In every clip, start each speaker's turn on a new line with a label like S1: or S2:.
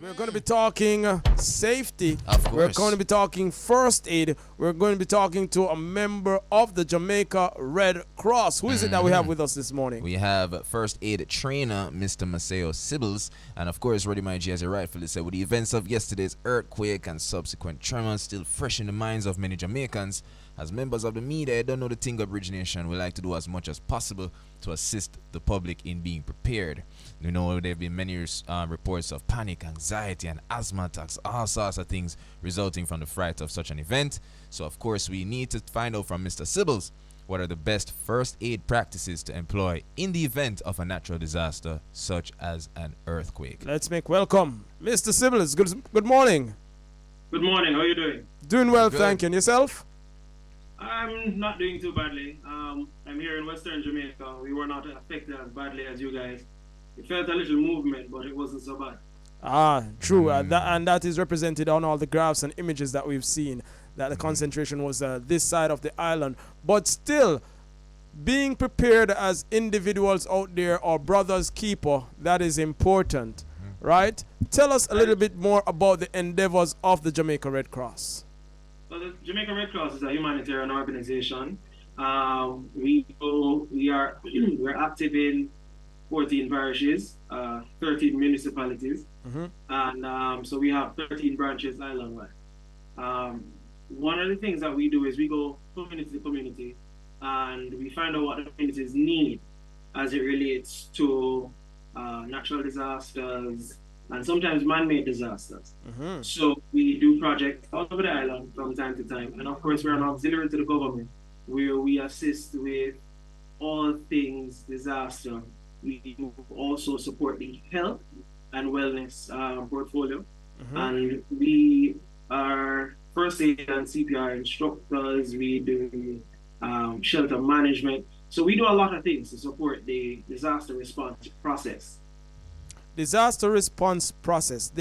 S1: We're going to be talking safety.
S2: Of course.
S1: We're going to be talking first aid. We're going to be talking to a member of the Jamaica Red Cross. Who is it that we have with us this morning?
S2: We have first aid trainer Mr. Maceo Sibbles. And of course, Roddy My G, as you rightfully said, with the events of yesterday's earthquake and subsequent tremors still fresh in the minds of many Jamaicans, as members of the media don't know the thing of Bridge Nation, we like to do as much as possible to assist the public in being prepared. You know, there have been many reports of panic, anxiety, and asthma attacks, all sorts of things resulting from the fright of such an event. So, of course, we need to find out from Mr. Sibbles what are the best first aid practices to employ in the event of a natural disaster such as an earthquake.
S1: Let's make welcome Mr. Sibbles. Good morning.
S3: Good morning. How are you doing?
S1: Doing well,
S2: Good.
S1: thank you. And yourself?
S3: I'm not doing too badly. I'm here in Western Jamaica. We were not affected as badly as you guys. It felt a little movement, but it wasn't so bad.
S1: Ah, true. And that is represented on all the graphs and images that we've seen, that the concentration was this side of the island. But still, being prepared as individuals out there, or brothers keeper, that is important, right? Tell us a little bit more about the endeavors of the Jamaica Red Cross.
S3: Well, the Jamaica Red Cross is a humanitarian organization. We're active in 14 parishes, 13 municipalities, and so we have 13 branches island-wide. One of the things that we do is we go community to community, and we find out what the communities need as it relates to natural disasters and sometimes man-made disasters. So we do projects all over the island from time to time, and of course we're an auxiliary to the government where we assist with all things disaster. We also support the health and wellness portfolio, and we are first aid and CPR instructors. We do shelter management. So we do a lot of things to support the disaster response process.
S1: Disaster response process.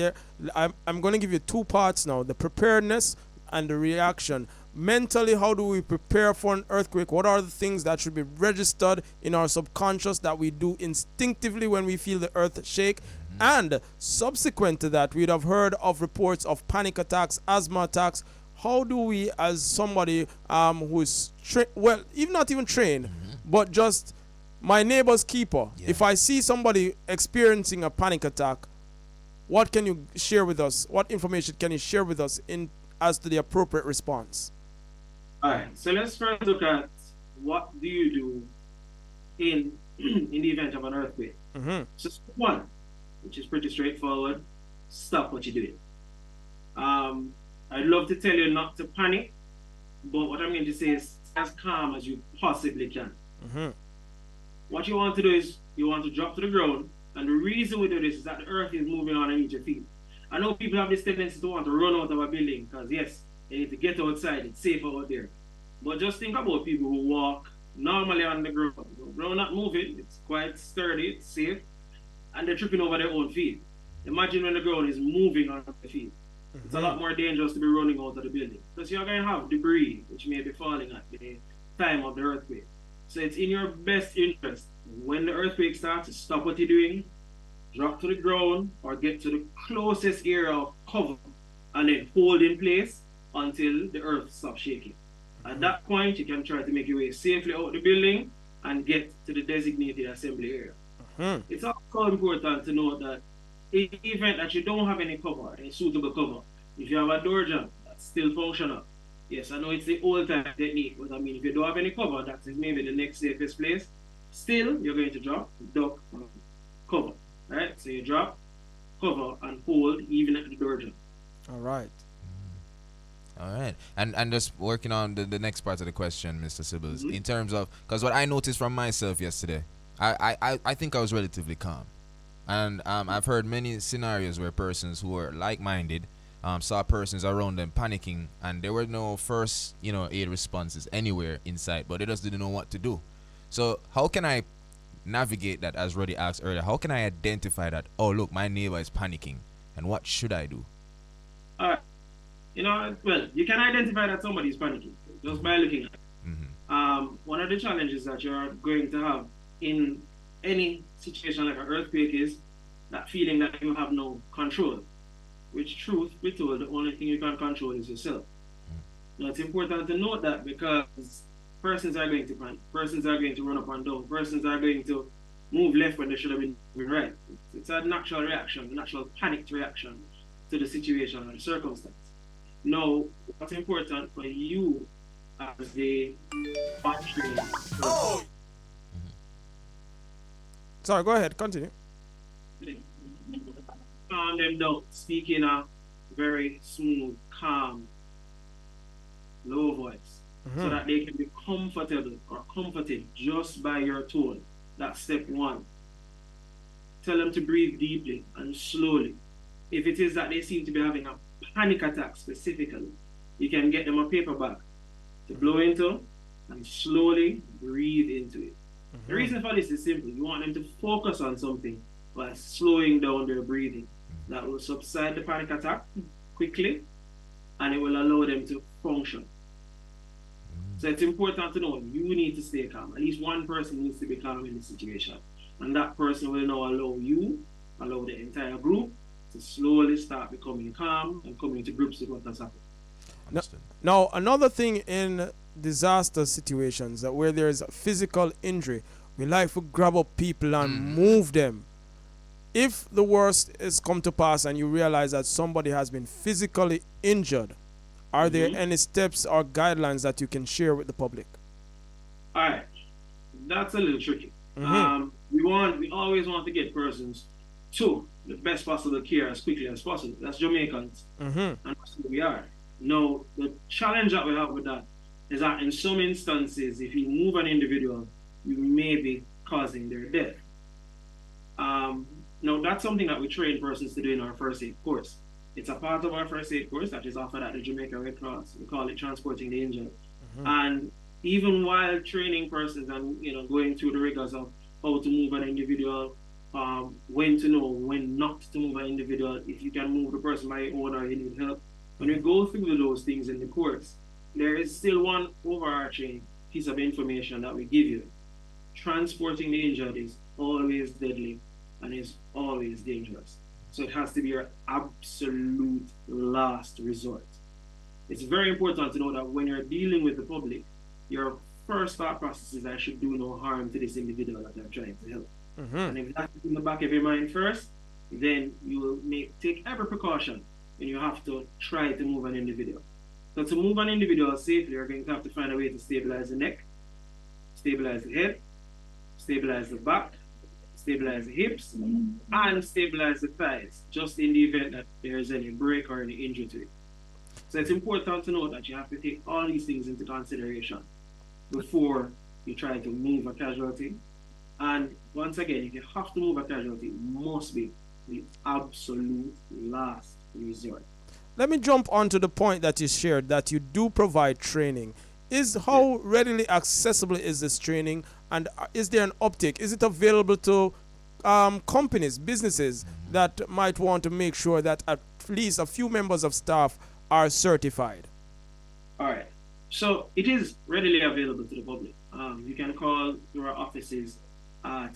S1: I'm going to give you two parts now: the preparedness and the reaction. Mentally, how do we prepare for an earthquake? What are the things that should be registered in our subconscious that we do instinctively when we feel the earth shake? And subsequent to that, we'd have heard of reports of panic attacks, asthma attacks. How do we, as somebody who's not even trained, but just my neighbor's keeper, if I see somebody experiencing a panic attack, what can you share with us? What information can you share with us as to the appropriate response?
S3: All right, so let's first look at what do you do in the event of an earthquake. So step one, which is pretty straightforward, stop what you're doing. I'd love to tell you not to panic, but what I'm going to say is as calm as you possibly can. What you want to do is you want to drop to the ground, and the reason we do this is that the earth is moving on underneath your feet. I know people have this tendency to want to run out of a building because yes, they need to get outside, it's safer out there. But just think about people who walk normally on the ground. The ground not moving, it's quite sturdy, it's safe, and they're tripping over their own feet. Imagine when the ground is moving on the feet. It's a lot more dangerous to be running out of the building because you're going to have debris which may be falling at the time of the earthquake. So it's in your best interest when the earthquake starts to stop what you're doing, drop to the ground or get to the closest area of cover and then hold in place until the earth stops shaking. At that point, you can try to make your way safely out the building and get to the designated assembly area. It's also important to note that in the event that you don't have any cover, any suitable cover, if you have a door jamb that's still functional, yes, I know it's the old time technique, but I mean, if you don't have any cover, that's maybe the next safest place. Still, you're going to drop, duck, cover. Right? So you drop, cover, and hold even at the door jamb.
S1: All right.
S2: All right. And just working on the next part of the question, Mr. Sibbles, in terms of, because what I noticed from myself yesterday, I think I was relatively calm. And I've heard many scenarios where persons who were like-minded saw persons around them panicking, and there were no first, aid responses anywhere in sight, but they just didn't know what to do. So how can I navigate that, as Roddy asked earlier? How can I identify that, oh, look, my neighbor is panicking, and what should I do?
S3: All right. Well, you can identify that somebody is panicking just by looking at it. One of the challenges that you're going to have in any situation like an earthquake is that feeling that you have no control. which truth be told, the only thing you can control is yourself. Now it's important to note that because persons are going to panic, persons are going to run up and down, persons are going to move left when they should have been moving right. It's a natural reaction, a natural panicked reaction to the situation or the circumstance. Now, what's important for you as the trainer.
S1: Sorry, go ahead, continue.
S3: Calm them down, speak in a very smooth, calm, low voice, so that they can be comfortable or comforted just by your tone. That's step one. Tell them to breathe deeply and slowly. If it is that they seem to be having a panic attack specifically, you can get them a paper bag to blow into and slowly breathe into it. The reason for this is simple. You want them to focus on something by slowing down their breathing. That will subside the panic attack quickly, and it will allow them to function. So it's important to know you need to stay calm. At least one person needs to be calm in this situation. And that person will now allow the entire group to slowly start becoming calm and coming to grips with what has happened.
S1: Now, another thing in disaster situations that where there is a physical injury, we like to grab up people and move them. If the worst is come to pass and you realize that somebody has been physically injured, are there any steps or guidelines that you can share with the public?
S3: All right, that's a little tricky. We always want to get persons to the best possible care as quickly as possible. That's Jamaicans, and that's who we are. Now, the challenge that we have with that is that in some instances, if you move an individual, you may be causing their death. Now, that's something that we train persons to do in our first aid course. It's a part of our first aid course that is offered at the Jamaica Red Cross. We call it Transporting the Injured. And even while training persons and going through the rigors of how to move an individual, when to know when not to move an individual, if you can move the person by your own or you need help. When we go through those things in the course, there is still one overarching piece of information that we give you. Transporting the injured is always deadly and is always dangerous. So it has to be your absolute last resort. It's very important to know that when you're dealing with the public, your first thought process is I should do no harm to this individual that I'm trying to help. And if that's in the back of your mind first, then you will take every precaution when you have to try to move an individual. So to move an individual safely, you're going to have to find a way to stabilize the neck, stabilize the head, stabilize the back, stabilize the hips, and stabilize the thighs, just in the event that there is any break or any injury to it. So it's important to know that you have to take all these things into consideration before you try to move a casualty. And once again, if you have to move a casualty, it must be the absolute last resort.
S1: Let me jump onto the point that you shared that you do provide training. How readily accessible is this training, and is there an uptake? Is it available to companies, businesses that might want to make sure that at least a few members of staff are certified?
S3: All right. So it is readily available to the public. You can call through our offices at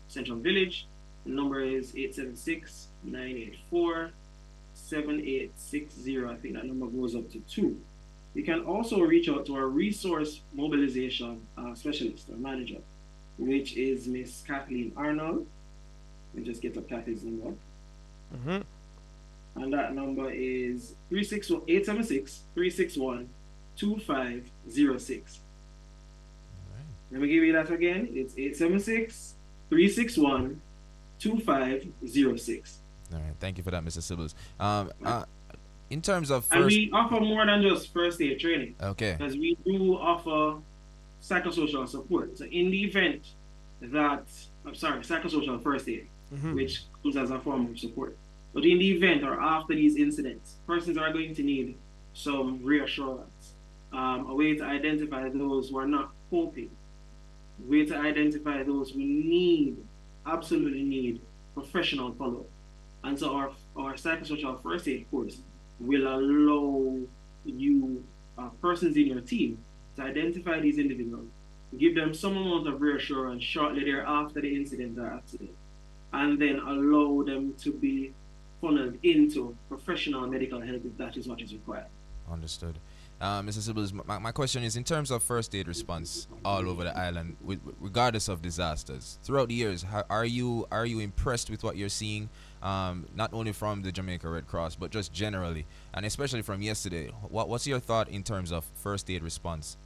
S3: Central Village. The number is 876-984-7860. I think that number goes up to 2. You can also reach out to our resource mobilization specialist or manager, which is Miss Kathleen Arnold. Let me just get up Kathy's number. And that number is 876-361-2506. Let me give you that again. It's 876-361-2506.
S2: All right, thank you for that, Mr. Sibbles. In terms of
S3: and we offer more than just first aid training.
S2: Okay.
S3: Because we do offer psychosocial support. So in the event that, psychosocial first aid, which comes as a form of support. But in the event or after these incidents, persons are going to need some reassurance, a way to identify those who are not coping, a way to identify those who absolutely need professional follow-up. And so our psychosocial first aid course will allow you, persons in your team, to identify these individuals, give them some amount of reassurance shortly thereafter the incident or accident, and then allow them to be funneled into professional medical help if that is what is required.
S2: Understood. Mr. Sibbles, my question is in terms of first aid response all over the island, regardless of disasters, throughout the years, are you impressed with what you're seeing, not only from the Jamaica Red Cross, but just generally, and especially from yesterday? What's your thought in terms of first aid response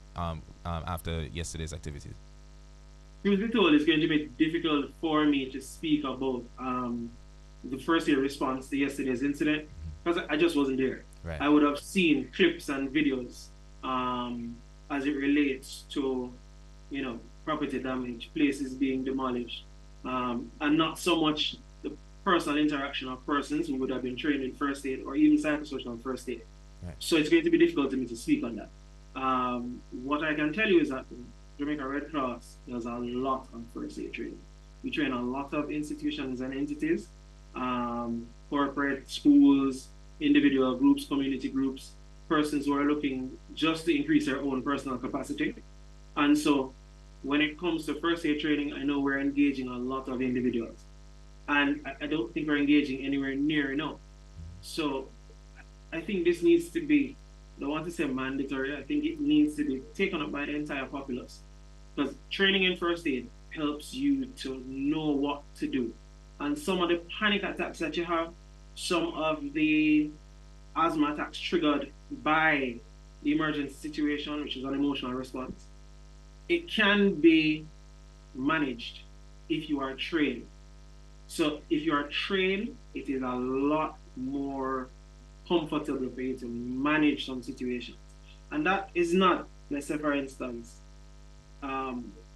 S2: after yesterday's activities?
S3: Truth be told, it's going to be difficult for me to speak about the first aid response to yesterday's incident because I just wasn't there.
S2: Right.
S3: I would have seen clips and videos as it relates to, property damage, places being demolished, and not so much the personal interaction of persons who would have been trained in first aid or even psychosocial first aid.
S2: Right.
S3: So it's going to be difficult for me to speak on that. What I can tell you is that Jamaica Red Cross does a lot of first aid training. We train a lot of institutions and entities, corporate, schools, individual groups, community groups, persons who are looking just to increase their own personal capacity. And so when it comes to first aid training, I know we're engaging a lot of individuals. And I don't think we're engaging anywhere near enough. So I think this needs to be, I don't want to say mandatory, I think it needs to be taken up by the entire populace. Because training in first aid helps you to know what to do. And some of the panic attacks that you have, some of the asthma attacks triggered by the emergency situation, which is an emotional response, it can be managed if you are trained. So if you are trained, it is a lot more comfortable for you to manage some situations. And that is not, let's say for instance,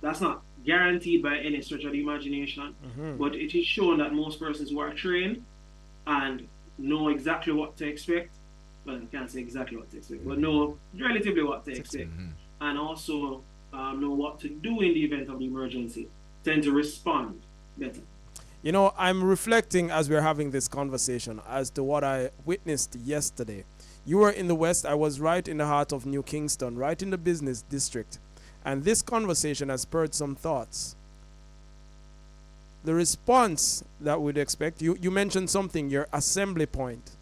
S3: that's not guaranteed by any stretch of the imagination, but it is shown that most persons who are trained and know exactly what to expect, well, I can't say exactly what to expect, but know relatively what to expect, and also know what to do in the event of the emergency, tend to respond better.
S1: I'm reflecting as we're having this conversation as to what I witnessed yesterday. You were in the West, I was right in the heart of New Kingston, right in the business district. And this conversation has spurred some thoughts. The response that we'd expect, you mentioned something, your assembly point.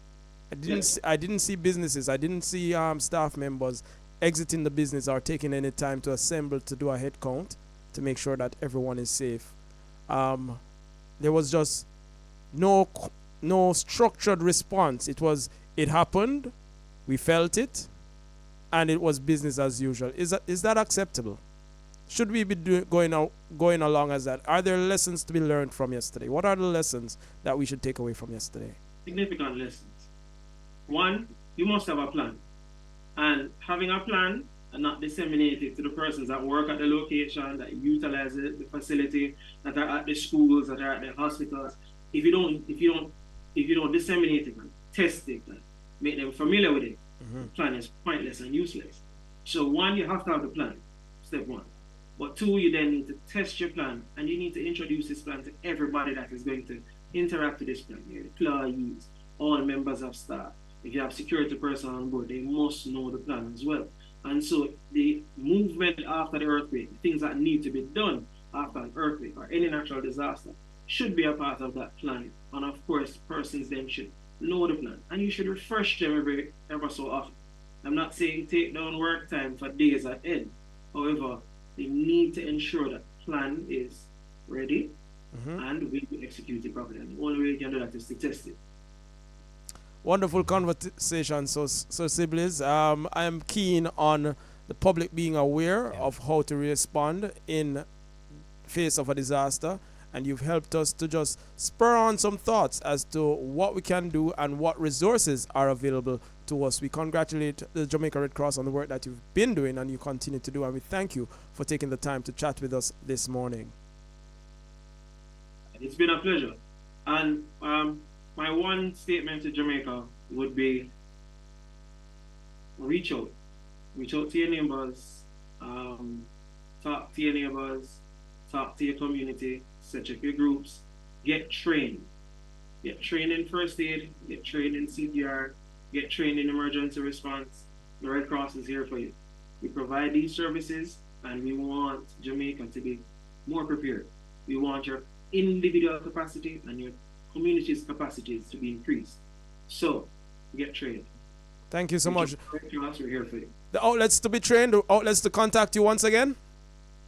S1: I didn't see businesses, I didn't see staff members exiting the business or taking any time to assemble to do a head count to make sure that everyone is safe. There was just no structured response. It happened, we felt it, and it was business as usual. Is that acceptable? Should we be going along as that? Are there lessons to be learned from yesterday? What are the lessons that we should take away from yesterday?
S3: Significant lessons. One, you must have a plan. And having a plan and not disseminate it to the persons that work at the location, that utilize the facility, that are at the schools, that are at the hospitals. If you don't disseminate it and test it and make them familiar with it, the plan is pointless and useless. So one, you have to have the plan, step one. But two, you then need to test your plan, and you need to introduce this plan to everybody that is going to interact with this plan. Your employees, all members of staff. If you have security personnel on board, they must know the plan as well. And so the movement after the earthquake, the things that need to be done after an earthquake or any natural disaster should be a part of that plan. And of course, persons then should know the plan. And you should refresh them ever so often. I'm not saying take down work time for days at end. However, they need to ensure that plan is ready and will be executed properly. And the only way you can do that is to test it.
S1: Wonderful conversation, so Sibbles. I am keen on the public being aware of how to respond in face of a disaster, and you've helped us to just spur on some thoughts as to what we can do and what resources are available to us. We congratulate the Jamaica Red Cross on the work that you've been doing and you continue to do, and we thank you for taking the time to chat with us this morning.
S3: It's been a pleasure. And my one statement to Jamaica would be reach out. Reach out to your neighbors, talk to your neighbors, talk to your community, set up your groups, get trained. Get trained in first aid, get trained in CPR, get trained in emergency response. The Red Cross is here for you. We provide these services and we want Jamaica to be more prepared. We want your individual capacity and your community's capacities to be increased. So, get trained.
S1: Thank you so much.
S3: Red Cross, we're here for you.
S1: The outlets to be trained, the outlets to contact you once again.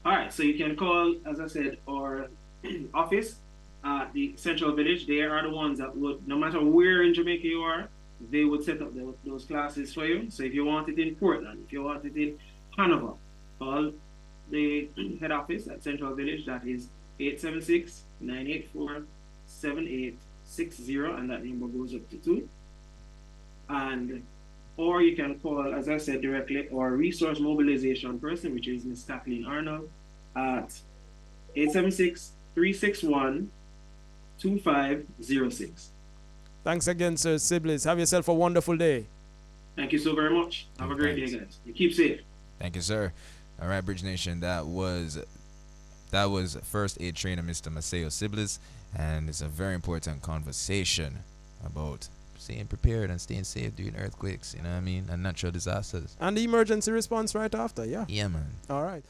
S3: All right, so you can call, as I said, our office at the Central Village. They are the ones that would, no matter where in Jamaica you are, they would set up those classes for you. So if you want it in Portland, if you want it in Hanover, call the head office at Central Village. That is 876-984-7860, and that number goes up to 2. And or you can call, as I said, directly our resource mobilization person, which is Ms. Kathleen Arnold, at 876-361-2506.
S1: Thanks again, Sir Sibbles. Have yourself a wonderful day.
S3: Thank you so very much. Have a great day, guys. You keep safe.
S2: Thank you, sir. All right, Bridge Nation, that was first aid trainer Mr. Maceo Sibbles, and it's a very important conversation about staying prepared and staying safe during earthquakes, you know what I mean, and natural disasters.
S1: And the emergency response right after, yeah.
S2: Yeah, man.
S1: All right.